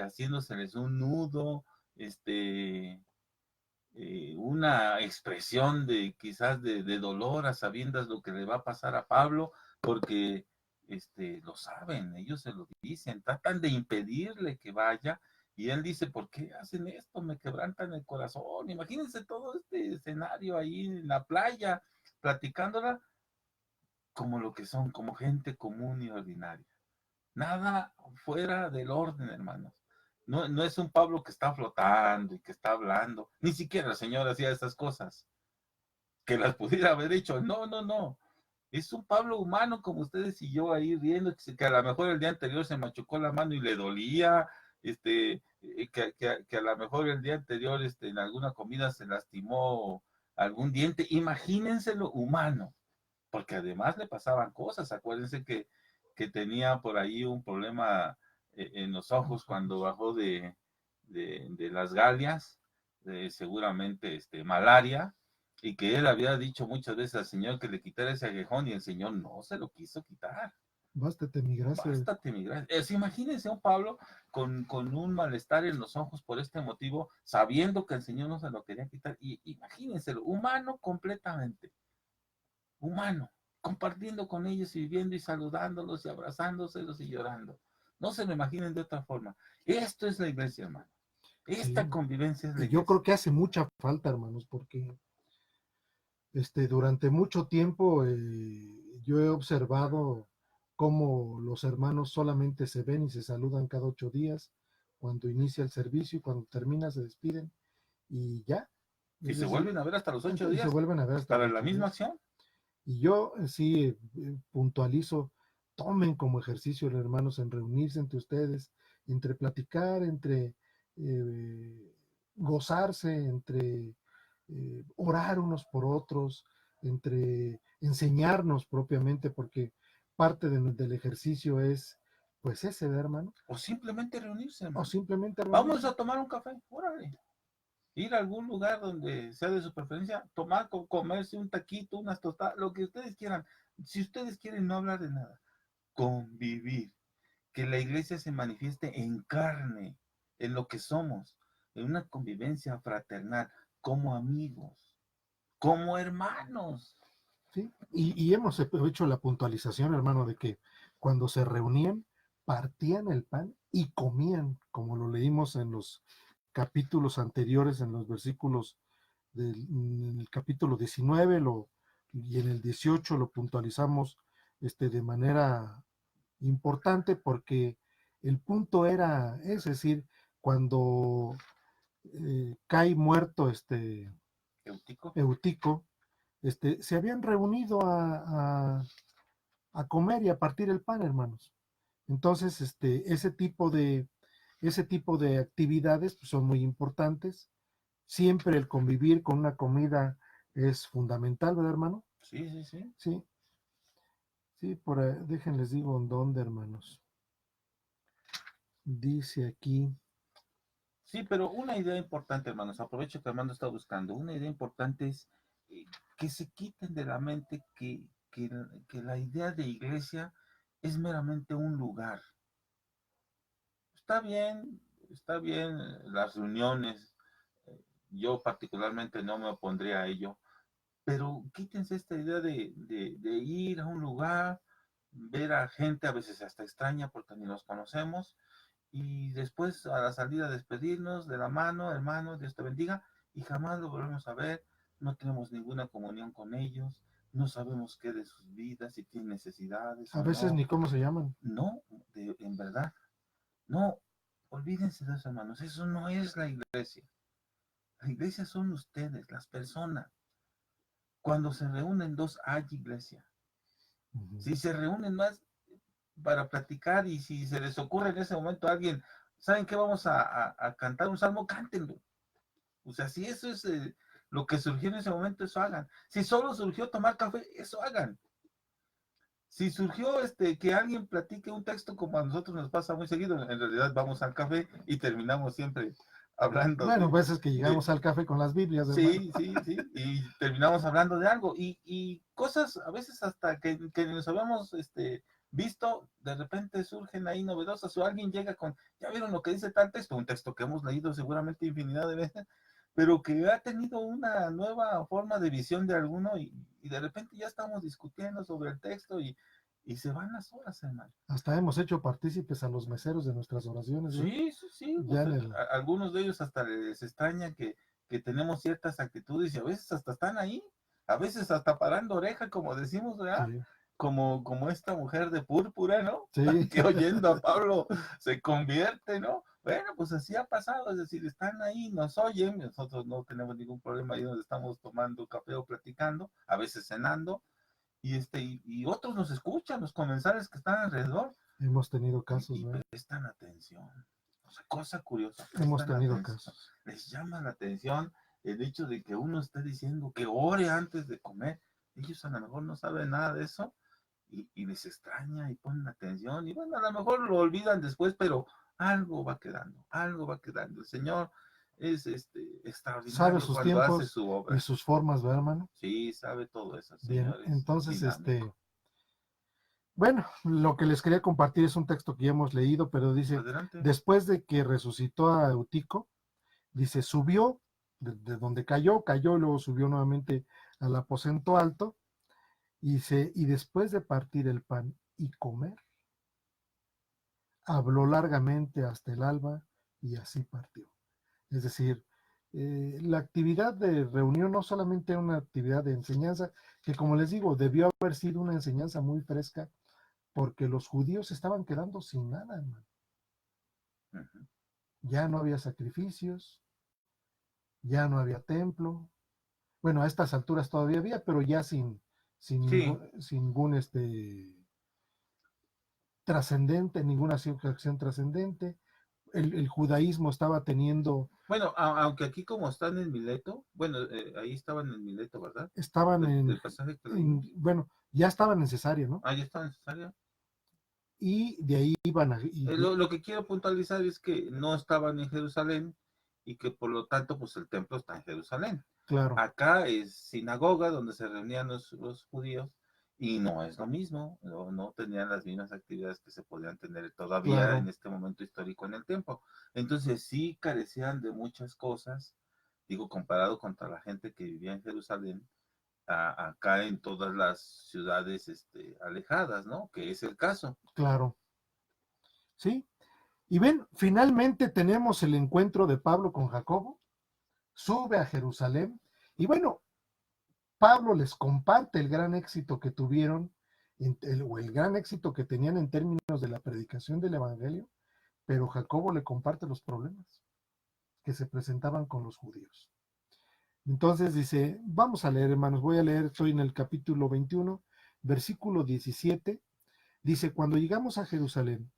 haciéndoseles un nudo, una expresión de quizás de dolor a sabiendas lo que le va a pasar a Pablo, porque lo saben, ellos se lo dicen, tratan de impedirle que vaya, y él dice, ¿por qué hacen esto? Me quebrantan el corazón. Imagínense todo este escenario ahí en la playa, platicándola como lo que son, como gente común y ordinaria. Nada fuera del orden, hermanos. No es un Pablo que está flotando y que está hablando. Ni siquiera el Señor hacía esas cosas, que las pudiera haber hecho. No. Es un Pablo humano como ustedes y yo ahí riendo, que a lo mejor el día anterior se machucó la mano y le dolía, que a lo mejor el día anterior en alguna comida se lastimó algún diente. Imagínense lo humano, porque además le pasaban cosas. Acuérdense que que tenía por ahí un problema en los ojos cuando bajó de las Galias, seguramente malaria, y que él había dicho muchas veces al Señor que le quitara ese aguijón y el Señor no se lo quiso quitar. Bástate mi gracia. Bástate mi gracia. Imagínense a un Pablo con un malestar en los ojos por este motivo, sabiendo que el Señor no se lo quería quitar. Y imagínenselo, humano completamente, humano, compartiendo con ellos y viviendo y saludándolos y abrazándoselos y llorando. No se lo imaginen de otra forma. Esto es la iglesia, hermano. Esta convivencia es la iglesia. Yo creo que hace mucha falta, hermanos, porque durante mucho tiempo yo he observado cómo los hermanos solamente se ven y se saludan cada 8 días, cuando inicia el servicio y cuando termina se despiden y ya. Y se vuelven a ver hasta los 8 días. Se vuelven a ver hasta para la misma acción. Y yo sí puntualizo, tomen como ejercicio, hermanos, en reunirse entre ustedes, entre platicar, entre gozarse, entre orar unos por otros, entre enseñarnos propiamente, porque parte del ejercicio es, pues ese, hermano. O simplemente reunirse, hermano. O simplemente reunirse. Vamos a tomar un café, órale. Ir a algún lugar donde sea de su preferencia, tomar, comerse un taquito, unas tostadas, lo que ustedes quieran. Si ustedes quieren no hablar de nada, convivir, que la iglesia se manifieste en carne, en lo que somos, en una convivencia fraternal, como amigos, como hermanos. Sí, y hemos hecho la puntualización, hermano, de que cuando se reunían, partían el pan y comían, como lo leímos en los capítulos anteriores, en los versículos en el capítulo 19 y en el 18 lo puntualizamos de manera importante, porque el punto era, es decir, cuando cae muerto Eutico, se habían reunido a comer y a partir el pan, hermanos. Entonces, ese tipo de actividades pues, son muy importantes. Siempre el convivir con una comida es fundamental, ¿verdad, hermano? Sí, sí, sí. Sí, sí, déjenles digo en dónde, hermanos. Dice aquí. Sí, pero una idea importante, hermanos, aprovecho que Armando está buscando, una idea importante es que se quiten de la mente que la idea de iglesia es meramente un lugar. Está bien las reuniones, yo particularmente no me opondría a ello, pero quítense esta idea de ir a un lugar, ver a gente a veces hasta extraña porque ni los conocemos, y después a la salida despedirnos de la mano, hermano, Dios te bendiga, y jamás lo volvemos a ver, no tenemos ninguna comunión con ellos, no sabemos qué de sus vidas, si tienen necesidades. A veces no. ni cómo se llaman. No, en verdad, no, olvídense de eso, hermanos, eso no es la iglesia. La iglesia son ustedes, las personas. Cuando se reúnen dos, hay iglesia. Uh-huh. Si se reúnen más para platicar y si se les ocurre en ese momento a alguien, ¿saben qué? Vamos a cantar un salmo, cántenlo. O sea, si eso es lo que surgió en ese momento, eso hagan. Si solo surgió tomar café, eso hagan. Si surgió que alguien platique un texto, como a nosotros nos pasa muy seguido, en realidad vamos al café y terminamos siempre hablando. Bueno, veces que llegamos al café con las Biblias. Sí, sí, y terminamos hablando de algo. Y cosas a veces hasta que nos habíamos visto, de repente surgen ahí novedosas, o alguien llega con, ya vieron lo que dice tal texto, un texto que hemos leído seguramente infinidad de veces, pero que ha tenido una nueva forma de visión de alguno y de repente ya estamos discutiendo sobre el texto y se van las horas, hermano. Hasta hemos hecho partícipes a los meseros de nuestras oraciones. Sí, sí, sí. Pues, algunos de ellos hasta les extraña que tenemos ciertas actitudes y a veces hasta están ahí, a veces hasta parando oreja, como decimos, ¿verdad? Sí. Como esta mujer de púrpura, ¿no? Sí. Que oyendo a Pablo se convierte, ¿no? Bueno, pues así ha pasado, es decir, están ahí, nos oyen, nosotros no tenemos ningún problema ahí donde estamos tomando café o platicando, a veces cenando, y otros nos escuchan, los comensales que están alrededor. Hemos tenido casos, y prestan atención. O sea, cosa curiosa. Hemos tenido casos. Les llama la atención el hecho de que uno esté diciendo que ore antes de comer. Ellos a lo mejor no saben nada de eso y les extraña y ponen atención, y bueno, a lo mejor lo olvidan después, pero algo va quedando, algo va quedando. El Señor es Sabe extraordinario sus cuando hace tiempos su y obra. sus formas, ¿verdad, hermano? Sí, sabe todo eso, el Bien, Señor es entonces, dinámico. bueno, lo que les quería compartir es un texto que ya hemos leído, pero dice, Adelante. después de que resucitó a Eutico, dice, subió de donde cayó, luego subió nuevamente al aposento alto, y después de partir el pan y comer, habló largamente hasta el alba y así partió. Es decir, la actividad de reunión no solamente era una actividad de enseñanza, que como les digo, debió haber sido una enseñanza muy fresca, porque los judíos estaban quedando sin nada, hermano. Ujú. Ya no había sacrificios, ya no había templo. Bueno, a estas alturas todavía había, pero ya Sí, sin ningún trascendente, ninguna acción trascendente. El judaísmo estaba teniendo, bueno, aunque aquí como están en Mileto, bueno, ahí estaban en Mileto, ¿verdad? estaban Del pasaje que leímos. bueno, ya estaba necesario, ¿no? Ah, ya está necesaria. Y de ahí iban Lo que quiero puntualizar es que no estaban en Jerusalén y que por lo tanto, pues el templo está en Jerusalén. claro, Acá es sinagoga donde se reunían los judíos y no es lo mismo, no tenían las mismas actividades que se podían tener todavía en claro, este momento histórico en el templo. Entonces sí carecían de muchas cosas, digo, comparado contra la gente que vivía en Jerusalén, acá en todas las ciudades alejadas, ¿no? Que es el caso. claro, ¿sí? Y ven, finalmente tenemos el encuentro de Pablo con Jacobo, sube a Jerusalén, y bueno, Pablo les comparte el gran éxito que tuvieron, o el gran éxito que tenían en términos de la predicación del Evangelio, pero Jacobo le comparte los problemas que se presentaban con los judíos. Entonces dice, vamos a leer, hermanos, voy a leer, estoy en el capítulo 21, versículo 17, dice, cuando llegamos a Jerusalén,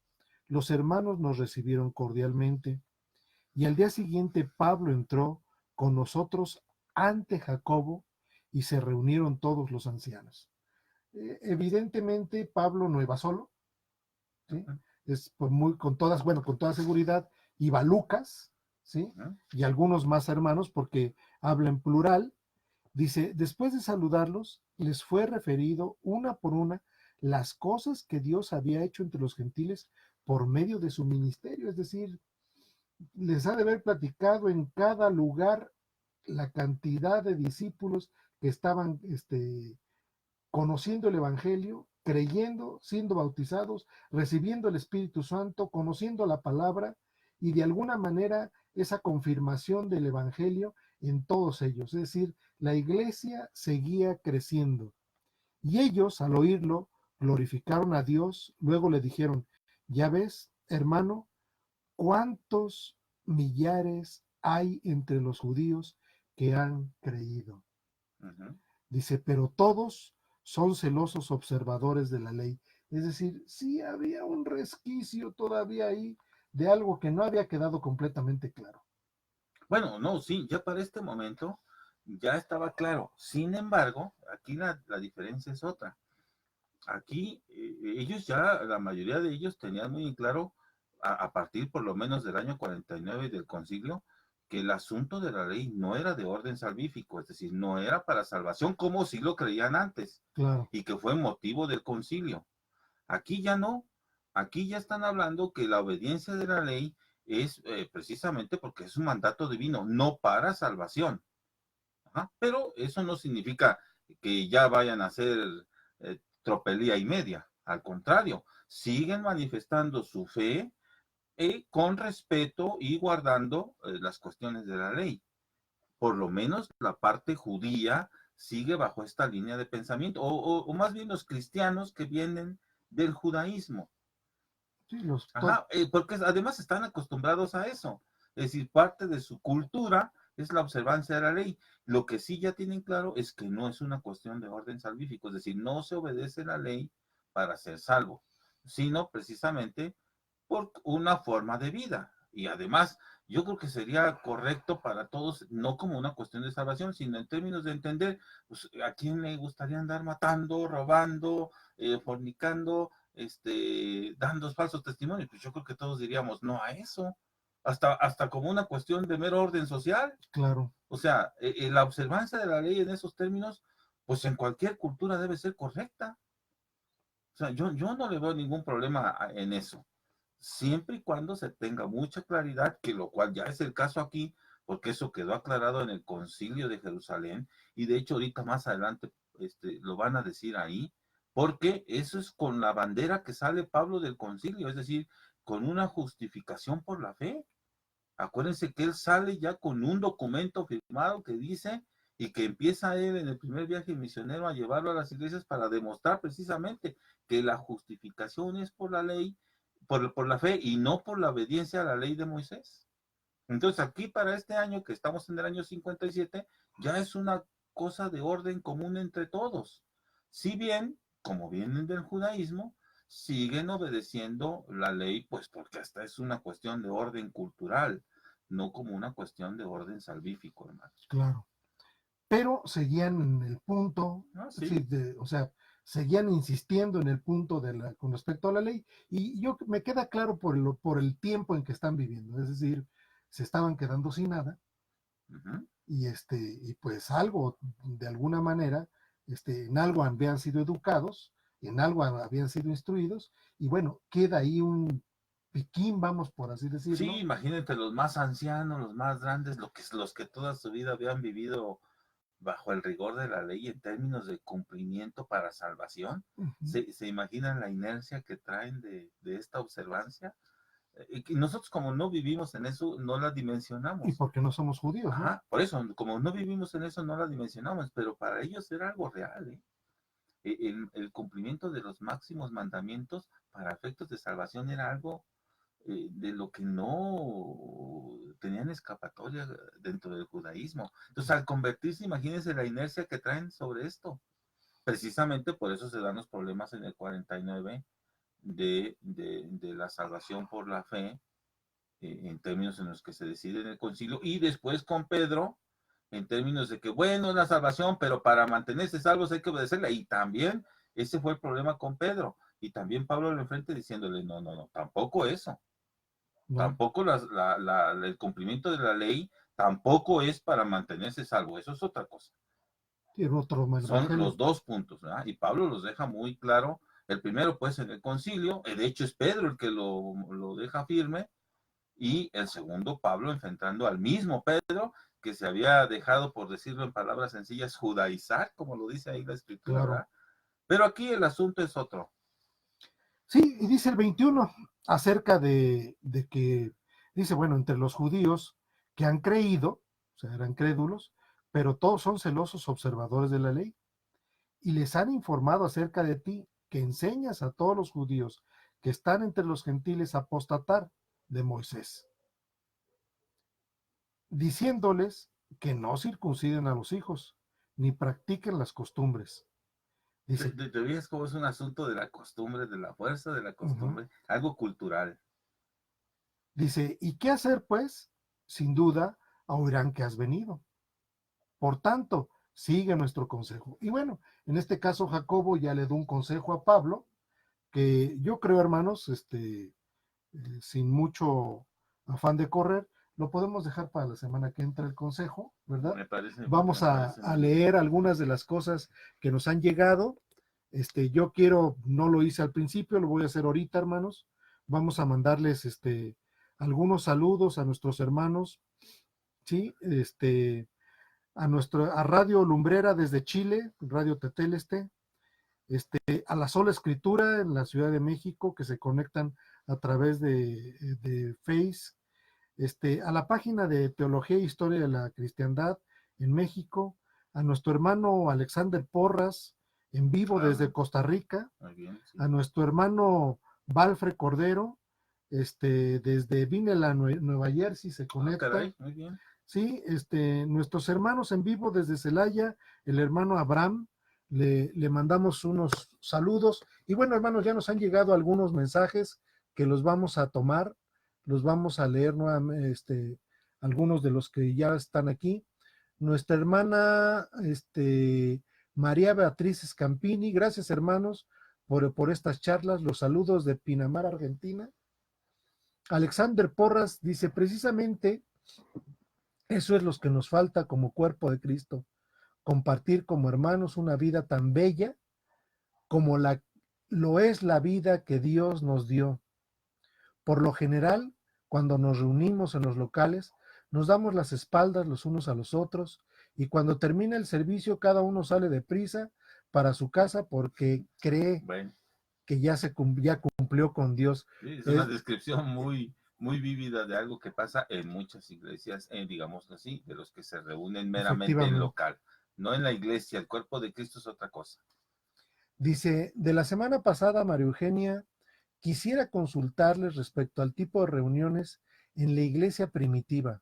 los hermanos nos recibieron cordialmente, y al día siguiente Pablo entró con nosotros ante Jacobo y se reunieron todos los ancianos. Evidentemente Pablo no iba solo, ¿sí? Ujú, Es por muy, con todas, bueno, con toda seguridad, iba Lucas, ¿sí? ujú. Y algunos más hermanos, porque habla en plural. Dice, después de saludarlos, les fue referido una por una las cosas que Dios había hecho entre los gentiles por medio de su ministerio, es decir, les ha de haber platicado en cada lugar la cantidad de discípulos que estaban conociendo el Evangelio, creyendo, siendo bautizados, recibiendo el Espíritu Santo, conociendo la palabra y de alguna manera esa confirmación del Evangelio en todos ellos. Es decir, la iglesia seguía creciendo. Y ellos, al oírlo, glorificaron a Dios, luego le dijeron, ya ves, hermano, cuántos millares hay entre los judíos que han creído. Ujú. Dice, pero todos son celosos observadores de la ley. Es decir, sí había un resquicio todavía ahí de algo que no había quedado completamente claro. Bueno, no, sí, ya para este momento ya estaba claro. Sin embargo, aquí la diferencia es otra. Aquí ellos ya, la mayoría de ellos tenían muy en claro, a partir por lo menos del año 49 del concilio, que el asunto de la ley no era de orden salvífico, es decir, no era para salvación como si lo creían antes, Claro, y que fue motivo del concilio. Aquí ya no, aquí ya están hablando que la obediencia de la ley es precisamente porque es un mandato divino, no para salvación. Ajá. Pero eso no significa que ya vayan a hacer tropelía y media. Al contrario, siguen manifestando su fe con respeto y guardando las cuestiones de la ley. Por lo menos la parte judía sigue bajo esta línea de pensamiento, o más bien los cristianos que vienen del judaísmo. sí, Ajá, porque además están acostumbrados a eso. Es decir, parte de su cultura es la observancia de la ley. Lo que sí ya tienen claro es que no es una cuestión de orden salvífico, es decir, no se obedece la ley para ser salvo, sino precisamente por una forma de vida. Y además, yo creo que sería correcto para todos, no como una cuestión de salvación, sino en términos de entender, pues, a quién le gustaría andar matando, robando, fornicando, dando falsos testimonios. Pues yo creo que todos diríamos no a eso, hasta como una cuestión de mero orden social. Claro, O sea, la observancia de la ley en esos términos, pues en cualquier cultura debe ser correcta. O sea, yo no le veo ningún problema en eso, siempre y cuando se tenga mucha claridad, que lo cual ya es el caso aquí, porque eso quedó aclarado en el Concilio de Jerusalén, y de hecho ahorita más adelante lo van a decir ahí, porque eso es con la bandera que sale Pablo del concilio, es decir, con una justificación por la fe. Acuérdense que él sale ya con un documento firmado que dice y que empieza él en el primer viaje misionero a llevarlo a las iglesias para demostrar precisamente que la justificación es por la ley, por la fe y no por la obediencia a la ley de Moisés. Entonces aquí para este año, que estamos en el año 57, ya es una cosa de orden común entre todos. Si bien, como vienen del judaísmo, siguen obedeciendo la ley, pues porque hasta es una cuestión de orden cultural, no como una cuestión de orden salvífico, hermano. claro. Pero seguían en el punto, Ah, sí, sí. o sea, seguían insistiendo en el punto con respecto a la ley, y yo me queda claro por el tiempo en que están viviendo, es decir, se estaban quedando sin nada, Ujú. y pues algo, de alguna manera, en algo habían sido educados, en algo habían sido instruidos, y bueno, queda ahí un piquín, vamos por así Sí, decirlo. imagínate los más ancianos, los más grandes, los que toda su vida habían vivido bajo el rigor de la ley en términos de cumplimiento para salvación. Ujú. ¿Se imaginan la inercia que traen de esta observancia? Y nosotros como no vivimos en eso, no la Y dimensionamos. porque no somos judíos, ¿no? Ajá, por eso, como no vivimos en eso, no la dimensionamos, pero para ellos era algo real, ¿eh? El cumplimiento de los máximos mandamientos para efectos de salvación era algo de lo que no tenían escapatoria dentro del judaísmo. Entonces, al convertirse, imagínense la inercia que traen sobre esto. Precisamente por eso se dan los problemas en el 49 de la salvación por la fe, en términos en los que se decide en el concilio, y después con Pedro, en términos de que, bueno, es la salvación, pero para mantenerse salvos hay que obedecerla. Y también ese fue el problema con Pedro. Y también Pablo lo enfrente diciéndole, no, no, no, tampoco eso. No, Tampoco el cumplimiento de la ley tampoco es para mantenerse salvo. Eso es otra cosa. tiene otro Son evangelio. los dos puntos, ¿verdad? Y Pablo los deja muy claro. El primero, pues, en el concilio. De hecho, es Pedro el que lo deja firme. Y el segundo, Pablo enfrentando al mismo Pedro, que se había dejado, por decirlo en palabras sencillas, judaizar, como lo dice ahí la escritura, Claro. ¿verdad? Pero aquí el asunto es otro. Sí, y dice el 21 acerca de que, dice, bueno, entre los judíos que han creído, o sea, eran crédulos, pero todos son celosos observadores de la ley, y les han informado acerca de ti, que enseñas a todos los judíos que están entre los gentiles a apostatar de Moisés, diciéndoles que no circunciden a los hijos, ni practiquen las costumbres. Dice, ¿Te fijas cómo es un asunto de la costumbre, de la fuerza de la ujú, costumbre? Algo cultural. dice, ¿y qué hacer pues? Sin duda, oirán que has venido. Por tanto, sigue nuestro consejo. Y bueno, en este caso Jacobo ya le dio un consejo a Pablo, que yo creo, hermanos, sin mucho afán de correr, lo podemos dejar para la semana que entra el consejo, ¿verdad? Me Vamos parece a muy bien. leer algunas de las cosas que nos han llegado. Yo quiero, no lo hice al principio, lo voy a hacer ahorita, hermanos. Vamos a mandarles algunos saludos a nuestros hermanos, ¿sí? A Radio Lumbrera desde Chile, Radio Teteleste, a la Sola Escritura en la Ciudad de México, que se conectan a través de Face, a la página de Teología e Historia de la Cristiandad en México, a nuestro hermano Alexander Porras, en vivo Ah, desde Costa Rica, muy bien, sí. a nuestro hermano Valfre Cordero, desde Vinela, Nueva Jersey, se Ah, conecta. caray, muy bien. Sí, nuestros hermanos en vivo desde Celaya, el hermano Abraham, le mandamos unos saludos. Y bueno, hermanos, ya nos han llegado algunos mensajes que los vamos a tomar los vamos a leer nuevamente, algunos de los que ya están aquí. Nuestra hermana María Beatriz Scampini, gracias hermanos por estas charlas, los saludos de Pinamar, Argentina. Alexander Porras dice, precisamente eso es lo que nos falta como cuerpo de Cristo, compartir como hermanos una vida tan bella como lo es la vida que Dios nos dio. Por lo general, cuando nos reunimos en los locales, nos damos las espaldas los unos a los otros y cuando termina el servicio cada uno sale deprisa para su casa porque cree que ya cumplió con Dios. Sí, es una descripción muy vívida de algo que pasa en muchas iglesias, digamos así, de los que se reúnen meramente en local, no en la iglesia. El cuerpo de Cristo es otra cosa. Dice, de la semana pasada, María Eugenia, quisiera consultarles respecto al tipo de reuniones en la iglesia primitiva.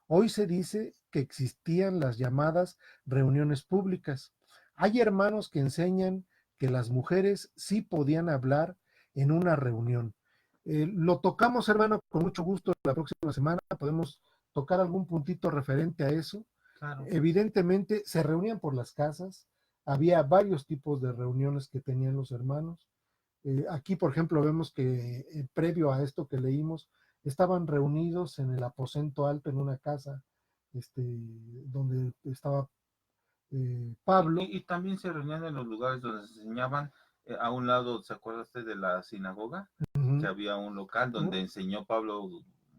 Hoy se dice que existían las llamadas reuniones públicas. Hay hermanos que enseñan que las mujeres sí podían hablar en una reunión. Lo tocamos, hermano, con mucho gusto. La próxima semana podemos tocar algún puntito referente a eso. Claro. Evidentemente se reunían por las casas, había varios tipos de reuniones que tenían los hermanos. Aquí, por ejemplo, vemos que previo a esto que leímos, estaban reunidos en el aposento alto en una casa donde estaba Pablo. Y también se reunían en los lugares donde se enseñaban. A un lado, ¿se acuerda usted de la sinagoga? Que había un local donde enseñó Pablo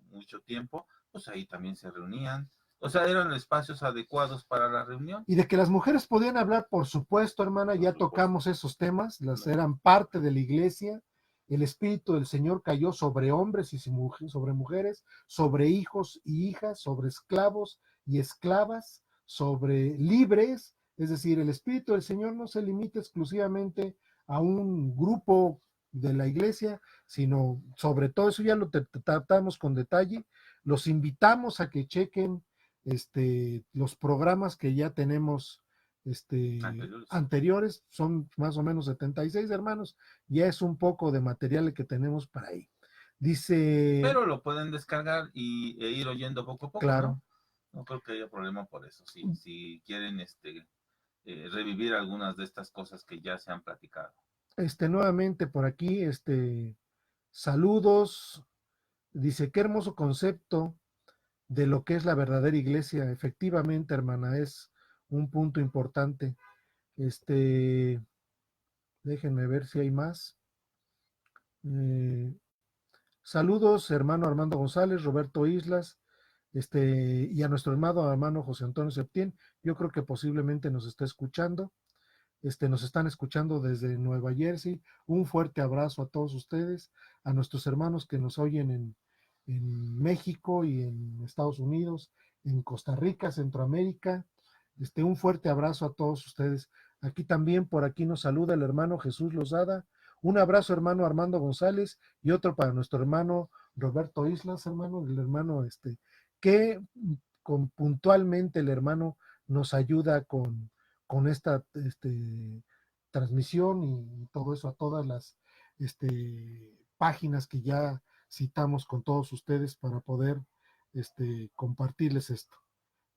mucho tiempo, pues ahí también se reunían. O sea, eran espacios adecuados para la reunión. Y de que las mujeres podían hablar, por supuesto, hermana, ya tocamos esos temas, eran parte de la iglesia. El Espíritu del Señor cayó sobre hombres y sobre mujeres, sobre hijos y hijas, sobre esclavos y esclavas, sobre libres. Es decir, el Espíritu del Señor no se limita exclusivamente a un grupo de la iglesia, sino sobre todo eso ya lo tratamos con detalle. Los invitamos a que chequen los programas que ya tenemos anteriores, son más o menos 76 hermanos, ya es un poco de material que tenemos para ahí. Dice... Pero lo pueden descargar e ir oyendo poco a poco, claro. No creo que haya problema por eso, si quieren revivir algunas de estas cosas que ya se han platicado. Nuevamente por aquí, saludos, dice, qué hermoso concepto de lo que es la verdadera iglesia. Efectivamente, hermana, es un punto importante. Déjenme ver si hay más. Saludos, hermano Armando González, Roberto Islas, y a nuestro hermano José Antonio Septién. Yo creo que posiblemente nos está escuchando. Nos están escuchando desde Nueva Jersey. Un fuerte abrazo a todos ustedes, a nuestros hermanos que nos oyen en México y en Estados Unidos, en Costa Rica, Centroamérica. Un fuerte abrazo a todos ustedes. Aquí también, por aquí nos saluda el hermano Jesús Lozada. Un abrazo, hermano Armando González, y otro para nuestro hermano Roberto Islas, hermano, el hermano que puntualmente el hermano nos ayuda con esta transmisión y todo eso, a todas las páginas que ya citamos con todos ustedes para poder compartirles esto.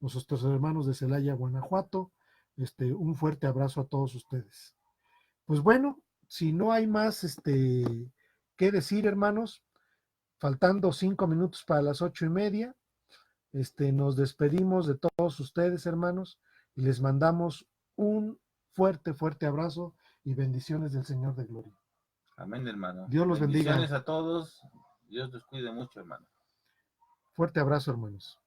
Nuestros hermanos de Celaya, Guanajuato, un fuerte abrazo a todos ustedes. Pues bueno, si no hay más que decir, hermanos, faltando 5 minutos para las 8:30, nos despedimos de todos ustedes, hermanos, y les mandamos un fuerte, fuerte abrazo y bendiciones del Señor de gloria. Amén, hermano. Dios los bendiga. Bendiciones a todos. Dios los cuide mucho, hermano. Fuerte abrazo, hermanos.